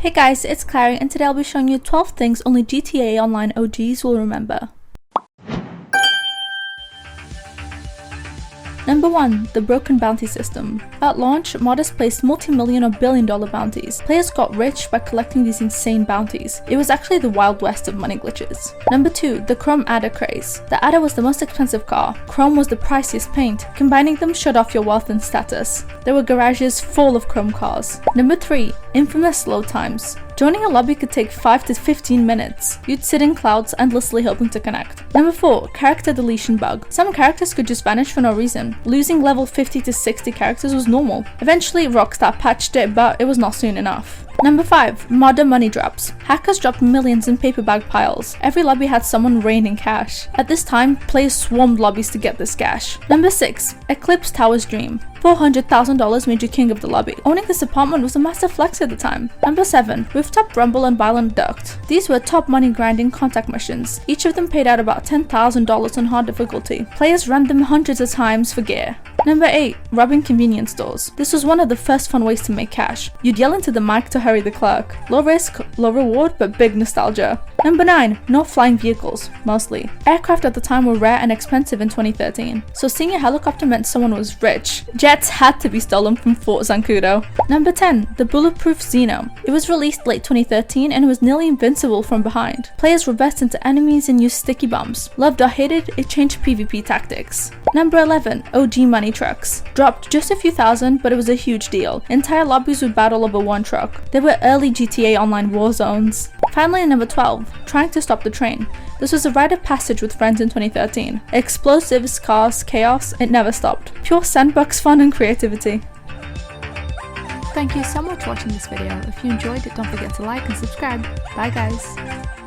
Hey guys, it's Clary and today I'll be showing you 12 things only GTA Online OGs will remember. Number 1. The broken bounty system. At launch, modders placed multi-million or billion-dollar bounties. Players got rich by collecting these insane bounties. It was actually the Wild West of money glitches. Number 2. The Chrome Adder craze. The Adder was the most expensive car. Chrome was the priciest paint. Combining them showed off your wealth and status. There were garages full of chrome cars. Number 3. Infamous load times. Joining a lobby could take 5 to 15 minutes. You'd sit in clouds endlessly hoping to connect. Number 4. Character deletion bug. Some characters could just vanish for no reason. Losing level 50 to 60 characters was normal. Eventually Rockstar patched it, but it was not soon enough. Number 5. Modder money drops. Hackers dropped millions in paper bag piles. Every lobby had someone raining cash. At this time, players swarmed lobbies to get this cash. Number 6. Eclipse Tower's dream. $400,000 made you king of the lobby. Owning this apartment was a massive flex at the time. Number 7. Rooftop Rumble and Violent Duct. These were top money grinding contact missions. Each of them paid out about $10,000 on hard difficulty. Players ran them hundreds of times for gear. Number 8. Robbing convenience stores. This was one of the first fun ways to make cash. You'd yell into the mic to hurry the clerk. Low risk, low reward, but big nostalgia. Number 9. No flying vehicles. Mostly. Aircraft at the time were rare and expensive in 2013, so seeing a helicopter meant someone was rich. Jets had to be stolen from Fort Zancudo. Number 10. The Bulletproof Xeno. It was released late 2013 and it was nearly invincible from behind. Players reversed into enemies and used sticky bombs. Loved or hated, it changed PvP tactics. Number 11. OG money trucks. Dropped just a few thousand, but it was a huge deal. Entire lobbies would battle over one truck. They were early GTA Online war zones. Finally, number 12. Trying to stop the train. This was a rite of passage with friends in 2013. Explosives, cars, chaos, it never stopped. Pure sandbox fun and creativity. Thank you so much for watching this video. If you enjoyed it, don't forget to like and subscribe. Bye guys.